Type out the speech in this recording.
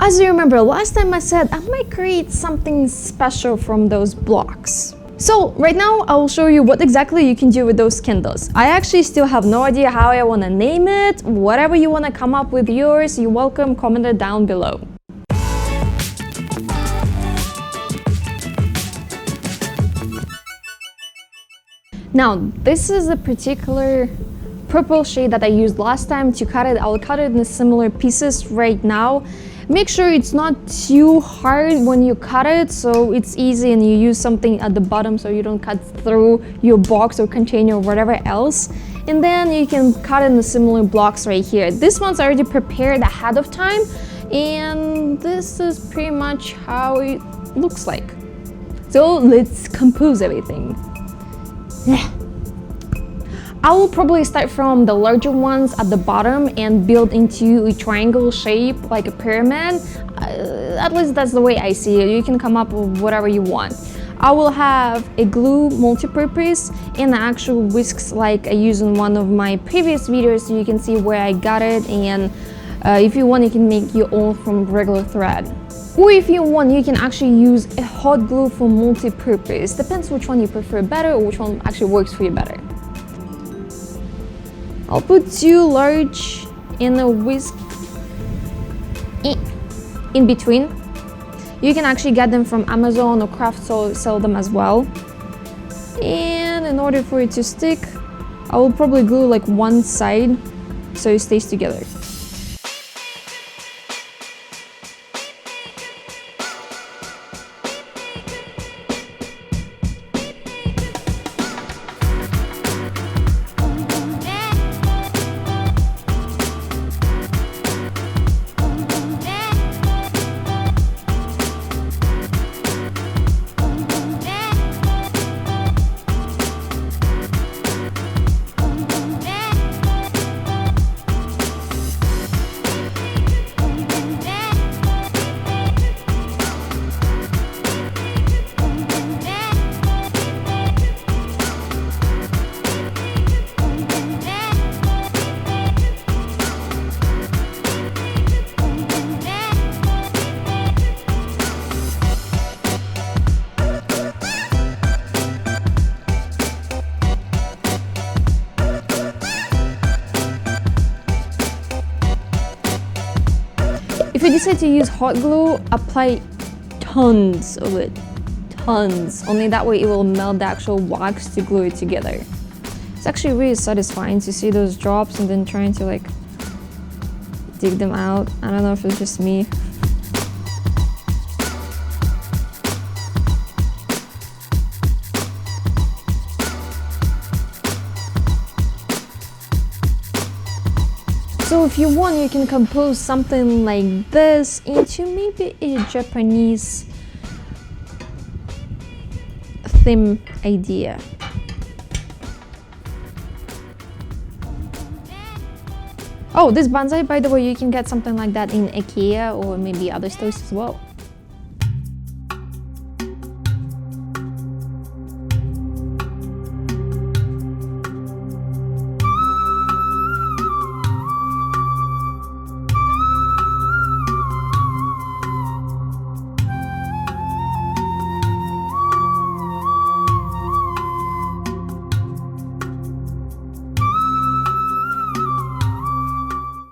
As you remember, last time I said I might create something special from those blocks. So right now I'll show you what exactly you can do with those candles. I actually still have no idea how I want to name it. Whatever you want to come up with yours, you're welcome, comment it down below. Now this is a particular purple shade that I used last time to cut it. I'll cut it in similar pieces right now. Make sure it's not too hard when you cut it, so it's easy, and you use something at the bottom so you don't cut through your box or container or whatever else. And then you can cut in the similar blocks right here. This one's already prepared ahead of time, and this is pretty much how it looks like. So let's compose everything. I will probably start from the larger ones at the bottom and build into a triangle shape like a pyramid. At least that's the way I see it. You can come up with whatever you want. I will have a glue multi-purpose and the actual whisks like I used in one of my previous videos, so you can see where I got it, and if you want you can make your own from regular thread. Or if you want, you can actually use a hot glue for multi-purpose. Depends which one you prefer better or which one actually works for you better. I'll put 2 large and a whisk in between. You can actually get them from Amazon or Craft sell them as well. And in order for it to stick, I will probably glue like one side so it stays together. If you decide to use hot glue, apply tons of it. Tons. Only that way it will melt the actual wax to glue it together. It's actually really satisfying to see those drops and then trying to like dig them out. I don't know if it's just me. So if you want, you can compose something like this into maybe a Japanese theme idea. Oh, this bonsai, by the way, you can get something like that in IKEA or maybe other stores as well.